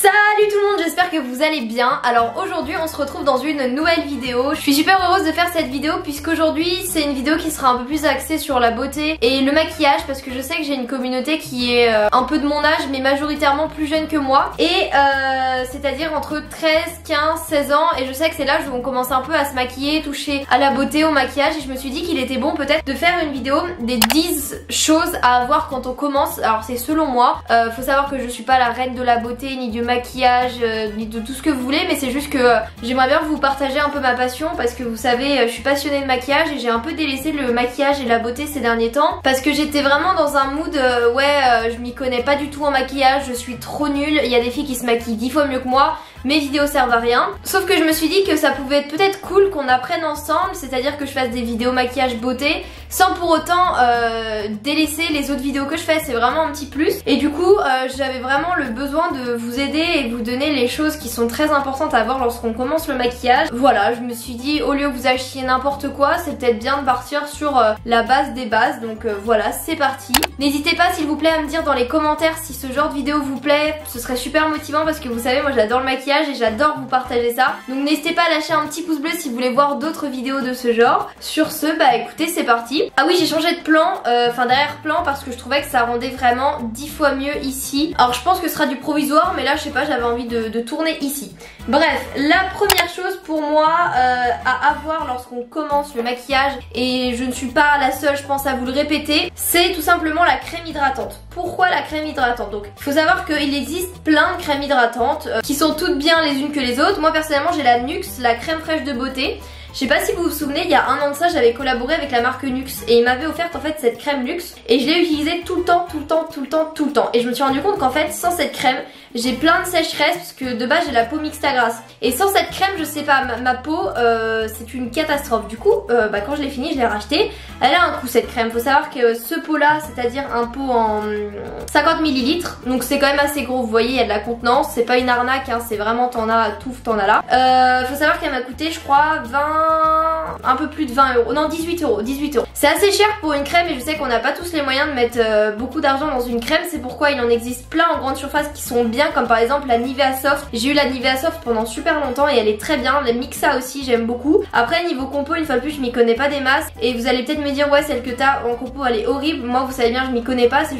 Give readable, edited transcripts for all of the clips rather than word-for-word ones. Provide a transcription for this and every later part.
Salut tout le monde, j'espère que vous allez bien. Alors aujourd'hui on se retrouve dans une nouvelle vidéo. Je suis super heureuse de faire cette vidéo puisqu'aujourd'hui c'est une vidéo qui sera un peu plus axée sur la beauté et le maquillage, parce que je sais que j'ai une communauté qui est un peu de mon âge mais majoritairement plus jeune que moi, et c'est-à-dire entre 13, 15, 16 ans, et je sais que c'est l'âge où on commence un peu à se maquiller, toucher à la beauté, au maquillage, et je me suis dit qu'il était bon peut-être de faire une vidéo des 10 choses à avoir quand on commence. Alors c'est selon moi, faut savoir que je suis pas la reine de la beauté ni du maquillage ni de tout ce que vous voulez, mais c'est juste que j'aimerais bien vous partager un peu ma passion, parce que vous savez je suis passionnée de maquillage et j'ai un peu délaissé le maquillage et la beauté ces derniers temps parce que j'étais vraiment dans un mood je m'y connais pas du tout en maquillage, je suis trop nulle, il y a des filles qui se maquillent 10 fois mieux que moi, mes vidéos servent à rien. Sauf que je me suis dit que ça pouvait être peut-être cool qu'on apprenne ensemble, c'est-à-dire que je fasse des vidéos maquillage beauté sans pour autant délaisser les autres vidéos que je fais, c'est vraiment un petit plus. Et du coup j'avais vraiment le besoin de vous aider et de vous donner les choses qui sont très importantes à voir lorsqu'on commence le maquillage. Voilà, je me suis dit au lieu que vous achetiez n'importe quoi, c'est peut-être bien de partir sur la base des bases. Donc voilà, c'est parti. N'hésitez pas s'il vous plaît à me dire dans les commentaires si ce genre de vidéo vous plaît, ce serait super motivant parce que vous savez moi j'adore le maquillage et j'adore vous partager ça. Donc n'hésitez pas à lâcher un petit pouce bleu si vous voulez voir d'autres vidéos de ce genre. Sur ce, bah écoutez, c'est parti. Ah oui, j'ai changé de plan, enfin d'arrière-plan, parce que je trouvais que ça rendait vraiment 10 fois mieux ici. Alors je pense que ce sera du provisoire, mais là je sais pas, j'avais envie de tourner ici. Bref, la première chose pour moi à avoir lorsqu'on commence le maquillage, et je ne suis pas la seule je pense à vous le répéter, c'est tout simplement la crème hydratante. Pourquoi la crème hydratante? Donc il faut savoir qu'il existe plein de crèmes hydratantes qui sont toutes bien les unes que les autres. Moi personnellement j'ai la NYX, la crème fraîche de beauté. Je sais pas si vous vous souvenez, il y a un an de ça j'avais collaboré avec la marque NYX et ils m'avaient offert en fait cette crème luxe, et je l'ai utilisée tout le temps, et je me suis rendu compte qu'en fait sans cette crème j'ai plein de sécheresse parce que de base j'ai la peau mixte à grasse, et sans cette crème je sais pas, ma peau c'est une catastrophe. Du coup quand je l'ai fini je l'ai racheté. Elle a un coût cette crème, faut savoir que ce pot là, c'est à dire un pot en 50 ml, donc c'est quand même assez gros, vous voyez il y a de la contenance, c'est pas une arnaque hein, c'est vraiment t'en as tout, t'en as là. Faut savoir qu'elle m'a coûté je crois un peu plus de 20 euros, non 18 euros. C'est assez cher pour une crème, et je sais qu'on n'a pas tous les moyens de mettre beaucoup d'argent dans une crème, c'est pourquoi il en existe plein en grande surface qui sont bien, comme par exemple la Nivea Soft. J'ai eu la Nivea Soft pendant super longtemps et elle est très bien. La Mixa aussi j'aime beaucoup. Après niveau compo, une fois de plus je m'y connais pas des masses, et vous allez peut-être me dire ouais celle que t'as en compo elle est horrible. Moi vous savez bien je m'y connais pas, c'est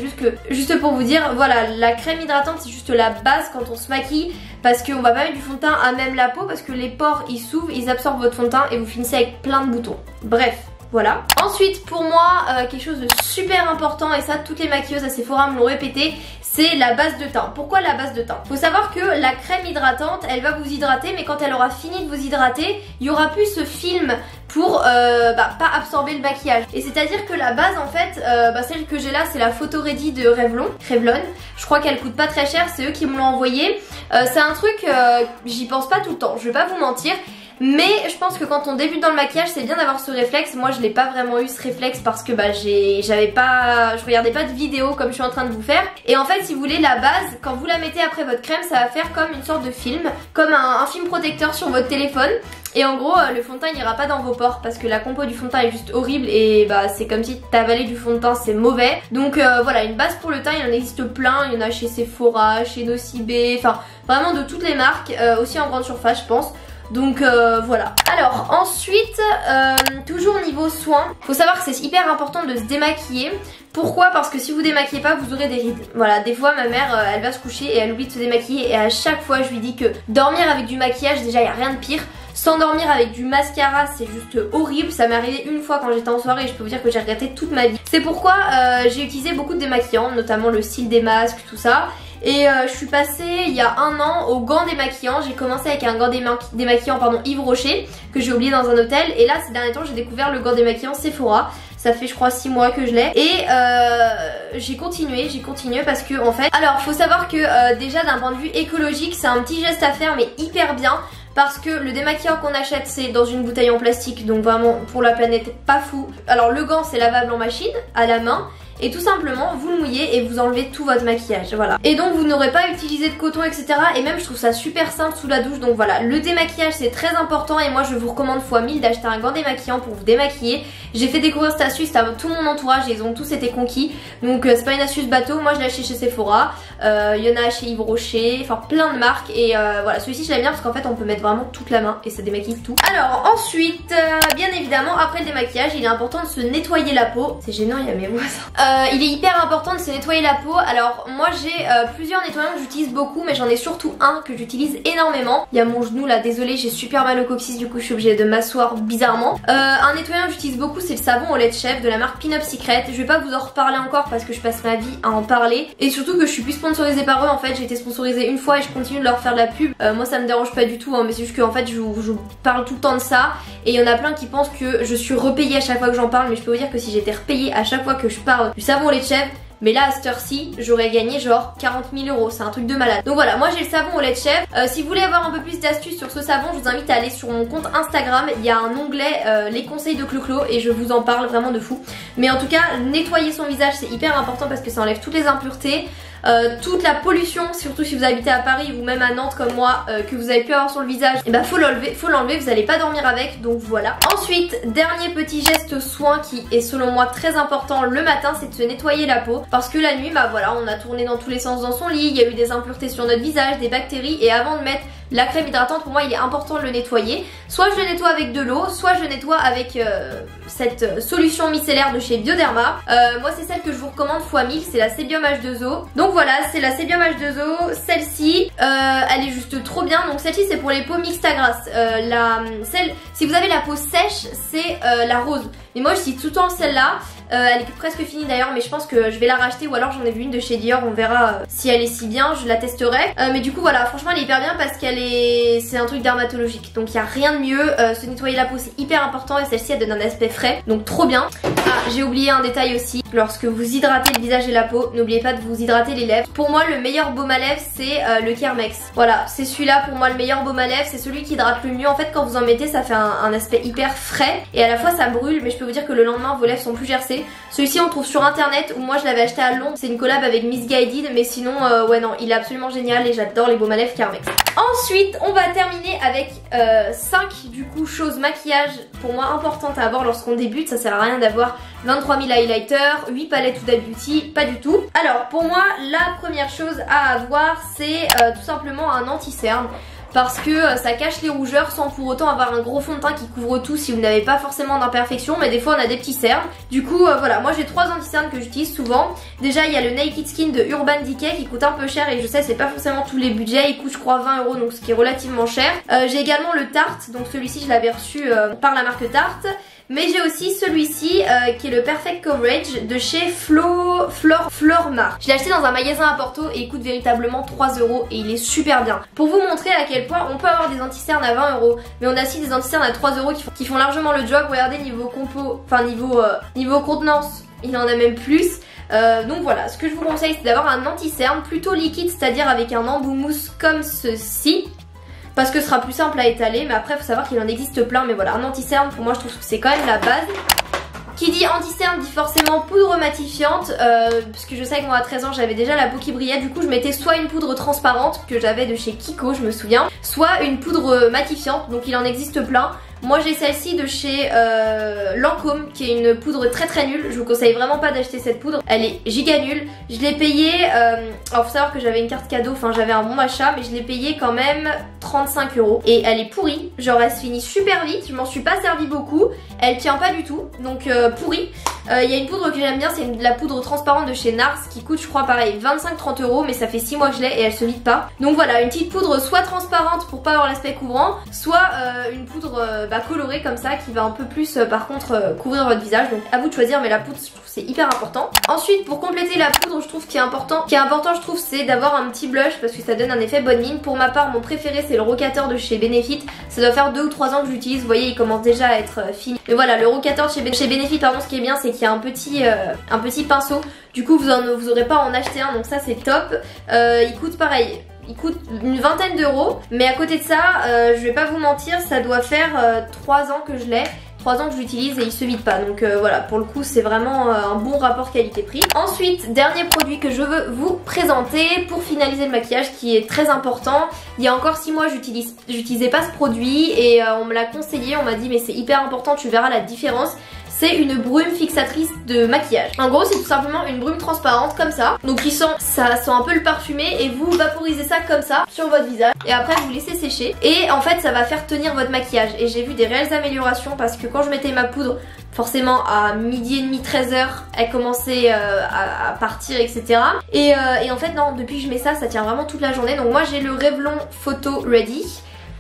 juste pour vous dire voilà, la crème hydratante c'est juste la base quand on se maquille, parce qu'on va pas mettre du fond de teint à même la peau parce que les pores ils s'ouvrent, ils absorbent votre fond de teint et vous finissez avec plein de boutons. Bref, voilà. Ensuite pour moi quelque chose de super important, et ça toutes les maquilleuses à Sephora me l'ont répété, c'est la base de teint. Pourquoi la base de teint? Faut savoir que la crème hydratante elle va vous hydrater, mais quand elle aura fini de vous hydrater il y aura plus ce film pour pas absorber le maquillage. Et c'est à dire que la base en fait celle que j'ai là c'est la Photo Ready de Revlon. Je crois qu'elle coûte pas très cher, c'est eux qui me l'ont envoyé. C'est un truc j'y pense pas tout le temps, je vais pas vous mentir, mais je pense que quand on débute dans le maquillage c'est bien d'avoir ce réflexe. Moi je l'ai pas vraiment eu ce réflexe parce que je regardais pas de vidéos comme je suis en train de vous faire. Et en fait si vous voulez, la base quand vous la mettez après votre crème, ça va faire comme une sorte de film, comme un film protecteur sur votre téléphone. Et en gros le fond de teint il ira pas dans vos pores parce que la compo du fond de teint est juste horrible, et c'est comme si t'avalais du fond de teint, c'est mauvais. Donc voilà, une base pour le teint il en existe plein, il y en a chez Sephora, chez Nocibé, enfin vraiment de toutes les marques, aussi en grande surface je pense. Donc voilà. Alors ensuite toujours niveau soins, faut savoir que c'est hyper important de se démaquiller. Pourquoi? Parce que si vous démaquillez pas vous aurez des rides. Voilà, des fois ma mère elle va se coucher et elle oublie de se démaquiller, et à chaque fois je lui dis que dormir avec du maquillage déjà y a rien de pire. S'endormir avec du mascara c'est juste horrible. Ça m'est arrivé une fois quand j'étais en soirée et je peux vous dire que j'ai regretté toute ma vie. C'est pourquoi j'ai utilisé beaucoup de démaquillants, notamment le cil des masques, tout ça. Et je suis passée il y a un an au gant démaquillant. J'ai commencé avec un gant démaquillant Yves Rocher que j'ai oublié dans un hôtel, et là ces derniers temps j'ai découvert le gant démaquillant Sephora. Ça fait je crois 6 mois que je l'ai, et j'ai continué parce que en fait, alors faut savoir que déjà d'un point de vue écologique c'est un petit geste à faire mais hyper bien, parce que le démaquillant qu'on achète c'est dans une bouteille en plastique, donc vraiment pour la planète pas fou. Alors le gant c'est lavable en machine à la main, et tout simplement vous le mouillez et vous enlevez tout votre maquillage, voilà. Et donc vous n'aurez pas utilisé de coton etc, et même je trouve ça super simple sous la douche. Donc voilà, le démaquillage c'est très important, et moi je vous recommande fois 1000 d'acheter un gant démaquillant pour vous démaquiller. J'ai fait découvrir cette astuce à tout mon entourage et ils ont tous été conquis, donc c'est pas une astuce bateau, moi je l'ai acheté chez Sephora. il y en a chez Yves Rocher, enfin plein de marques et voilà, celui-ci je l'aime bien parce qu'en fait on peut mettre vraiment toute la main et ça démaquille tout. Alors ensuite, bien évidemment après le démaquillage il est important de se nettoyer la peau. C'est gênant, il y a mes voisins. Il est hyper important de se nettoyer la peau. Alors moi j'ai plusieurs nettoyants que j'utilise beaucoup mais j'en ai surtout un que j'utilise énormément. Il y a mon genou là, désolé j'ai super mal au coccyx, du coup je suis obligée de m'asseoir bizarrement. Un nettoyant que j'utilise beaucoup c'est le savon au lait de chèvre de la marque Pin Up Secret. Je vais pas vous en reparler encore parce que je passe ma vie à en parler et surtout que je suis plus sponsorisée par eux. En fait j'ai été sponsorisée une fois et je continue de leur faire de la pub. Moi ça me dérange pas du tout hein, mais c'est juste que en fait je parle tout le temps de ça et il y en a plein qui pensent que je suis repayée à chaque fois que j'en parle, mais je peux vous dire que si j'étais repayée à chaque fois que je parle du savon au lait de chèvre, mais là à cette heure-ci j'aurais gagné genre 40 000 €, c'est un truc de malade. Donc voilà, moi j'ai le savon au lait de chèvre. Si vous voulez avoir un peu plus d'astuces sur ce savon, je vous invite à aller sur mon compte Instagram. Il y a un onglet les conseils de Clo-Clo et je vous en parle vraiment de fou. Mais en tout cas, nettoyer son visage c'est hyper important parce que ça enlève toutes les impuretés. Toute la pollution, surtout si vous habitez à Paris ou même à Nantes comme moi, que vous avez pu avoir sur le visage, et bah faut l'enlever, vous n'allez pas dormir avec, donc voilà. Ensuite, dernier petit geste soin qui est selon moi très important le matin, c'est de se nettoyer la peau, parce que la nuit, bah voilà, on a tourné dans tous les sens dans son lit, il y a eu des impuretés sur notre visage, des bactéries, et avant de mettre la crème hydratante, pour moi il est important de le nettoyer. Soit je le nettoie avec de l'eau, soit je le nettoie avec cette solution micellaire de chez Bioderma. Moi c'est celle que je vous recommande x1000, c'est la Sébium H2O. Donc voilà, c'est la Sébium H2O. Celle-ci, elle est juste trop bien. Donc celle-ci c'est pour les peaux mixtes à grasse. Si vous avez la peau sèche, c'est la rose. Mais moi je cite tout le temps celle-là. Elle est presque finie d'ailleurs, mais je pense que je vais la racheter ou alors j'en ai vu une de chez Dior, on verra si elle est si bien, je la testerai. Mais du coup voilà, franchement elle est hyper bien parce c'est un truc dermatologique, donc il n'y a rien de mieux. Se nettoyer la peau c'est hyper important et celle-ci elle donne un aspect frais, donc trop bien. Ah, j'ai oublié un détail aussi, lorsque vous hydratez le visage et la peau, n'oubliez pas de vous hydrater les lèvres. Pour moi le meilleur baume à lèvres c'est le Kermex. Voilà, c'est celui-là pour moi le meilleur baume à lèvres, c'est celui qui hydrate le mieux. En fait quand vous en mettez ça fait un aspect hyper frais et à la fois ça brûle, mais je peux vous dire que le lendemain vos lèvres sont plus gercées. Celui-ci on trouve sur internet, ou moi je l'avais acheté à Londres, c'est une collab avec Missguided, mais sinon ouais non, il est absolument génial et j'adore les baumes à lèvres Kermex. Ensuite on va terminer avec 5 du coup choses maquillage pour moi importantes à avoir lorsqu'on débute. Ça sert à rien d'avoir 23 000 highlighters, 8 palettes Huda Beauty, pas du tout. Alors pour moi la première chose à avoir c'est tout simplement un anti-cerne, parce que ça cache les rougeurs sans pour autant avoir un gros fond de teint qui couvre tout si vous n'avez pas forcément d'imperfections, mais des fois on a des petits cernes. Du coup voilà, moi j'ai 3 anti-cernes que j'utilise souvent. Déjà il y a le Naked Skin de Urban Decay qui coûte un peu cher et je sais c'est pas forcément tous les budgets, il coûte je crois 20 €, donc ce qui est relativement cher. J'ai également le Tarte, donc celui-ci je l'avais reçu par la marque Tarte. Mais j'ai aussi celui-ci qui est le Perfect Coverage de chez Flormar. Je l'ai acheté dans un magasin à Porto et il coûte véritablement 3 € et il est super bien. Pour vous montrer à quel point on peut avoir des anti-cernes à 20 €, mais on a aussi des anti-cernes à 3 € qui font largement le job. Regardez niveau compo, enfin niveau contenance, il en a même plus. Donc voilà, ce que je vous conseille c'est d'avoir un anti-cerne plutôt liquide, c'est-à-dire avec un embout mousse comme ceci. Parce que ce sera plus simple à étaler, mais après il faut savoir qu'il en existe plein. Mais voilà, un anti-cerne pour moi je trouve que c'est quand même la base. Qui dit anti-cerne dit forcément poudre matifiante, parce que je sais que moi à 13 ans j'avais déjà la peau qui brillait. Du coup je mettais soit une poudre transparente que j'avais de chez Kiko, je me souviens, soit une poudre matifiante, donc il en existe plein. Moi j'ai celle-ci de chez Lancôme qui est une poudre très nulle. Je vous conseille vraiment pas d'acheter cette poudre, elle est giga nulle. Je l'ai payée, alors faut savoir que j'avais une carte cadeau, enfin j'avais un bon d'achat, mais je l'ai payée quand même 35 € et elle est pourrie, genre elle se finit super vite, je m'en suis pas servi beaucoup, elle tient pas du tout, donc pourrie. Il y a une poudre que j'aime bien, c'est la poudre transparente de chez Nars qui coûte je crois pareil 25-30 €, mais ça fait 6 mois que je l'ai et elle se vide pas. Donc voilà, une petite poudre soit transparente pour pas avoir l'aspect couvrant, soit une poudre colorée comme ça qui va un peu plus par contre couvrir votre visage. Donc à vous de choisir, mais la poudre je trouve c'est hyper important. Ensuite pour compléter la poudre je trouve qui est important je trouve c'est d'avoir un petit blush parce que ça donne un effet bonne mine. Pour ma part mon préféré c'est le Rocateur de chez Benefit, ça doit faire 2 ou 3 ans que je l'utilise, vous voyez il commence déjà à être fini. Mais voilà, le Rocateur de chez Benefit pardon, ce qui est bien c'est qu'il y a un petit pinceau, du coup vous aurez pas à en acheter un, donc ça c'est top. Il coûte pareil, il coûte une vingtaine d'euros, mais à côté de ça, je vais pas vous mentir, ça doit faire 3 ans que je l'ai. 3 ans que je l'utilise et il se vide pas, donc voilà, pour le coup c'est vraiment un bon rapport qualité-prix. Ensuite, dernier produit que je veux vous présenter pour finaliser le maquillage qui est très important. Il y a encore 6 mois j'utilisais pas ce produit et on me l'a conseillé, on m'a dit mais c'est hyper important, tu verras la différence. c'est une brume fixatrice de maquillage. En gros, c'est tout simplement une brume transparente comme ça. Donc ça sent un peu le parfumé et vous vaporisez ça comme ça sur votre visage. Et après vous laissez sécher. Et en fait ça va faire tenir votre maquillage. Et j'ai vu des réelles améliorations parce que quand je mettais ma poudre, forcément à midi et demi, 13h, elle commençait à partir, etc. Et en fait non, depuis que je mets ça, ça tient vraiment toute la journée. Donc moi j'ai le Revlon Photo Ready.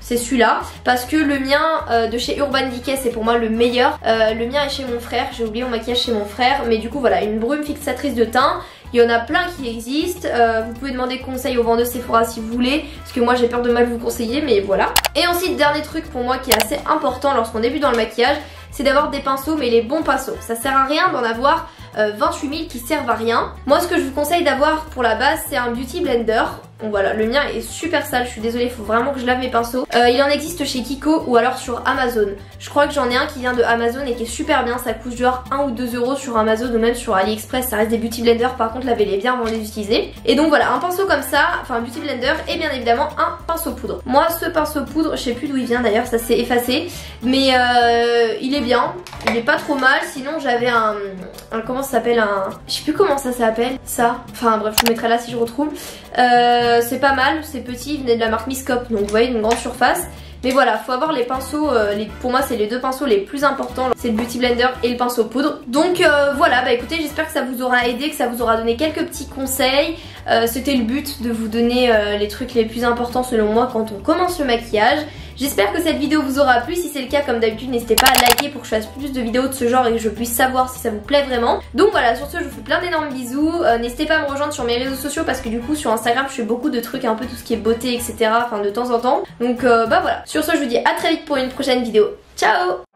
C'est celui-là, parce que le mien de chez Urban Decay c'est pour moi le meilleur. Le mien est chez mon frère, j'ai oublié mon maquillage chez mon frère. Mais du coup voilà, une brume fixatrice de teint. Il y en a plein qui existent, vous pouvez demander conseil aux vendeuses Sephora si vous voulez, parce que moi j'ai peur de mal vous conseiller, mais voilà. Et ensuite, dernier truc pour moi qui est assez important lorsqu'on débute dans le maquillage, c'est d'avoir des pinceaux, mais les bons pinceaux. Ça sert à rien d'en avoir 28 000 qui servent à rien. Moi ce que je vous conseille d'avoir pour la base, c'est un Beauty Blender. Donc voilà, le mien est super sale, je suis désolée, il faut vraiment que je lave mes pinceaux. Il en existe chez Kiko ou alors sur Amazon. Je crois que j'en ai un qui vient de Amazon et qui est super bien, ça coûte genre 1 ou 2 euros sur Amazon ou même sur AliExpress, ça reste des Beauty Blender, par contre lavez-les bien avant de les utiliser. Et donc voilà, un pinceau comme ça, enfin un Beauty Blender et bien évidemment un pinceau poudre. Moi ce pinceau poudre, je sais plus d'où il vient d'ailleurs, ça s'est effacé, mais il est bien, il est pas trop mal. Sinon j'avais un comment ça s'appelle, je sais plus comment ça s'appelle, ça, enfin bref je vous mettrai là si je retrouve. C'est pas mal, c'est petit, il venait de la marque Miscope, donc vous voyez une grande surface. Mais voilà, faut avoir les pinceaux, pour moi c'est les deux pinceaux les plus importants, c'est le Beauty Blender et le pinceau poudre. Donc voilà, bah écoutez, j'espère que ça vous aura aidé, que ça vous aura donné quelques petits conseils. C'était le but de vous donner les trucs les plus importants selon moi quand on commence le maquillage. J'espère que cette vidéo vous aura plu, si c'est le cas comme d'habitude n'hésitez pas à liker pour que je fasse plus de vidéos de ce genre et que je puisse savoir si ça vous plaît vraiment. Donc voilà, sur ce je vous fais plein d'énormes bisous, n'hésitez pas à me rejoindre sur mes réseaux sociaux parce que du coup sur Instagram je fais beaucoup de trucs, un peu tout ce qui est beauté etc, enfin de temps en temps. Donc bah voilà, sur ce je vous dis à très vite pour une prochaine vidéo, ciao.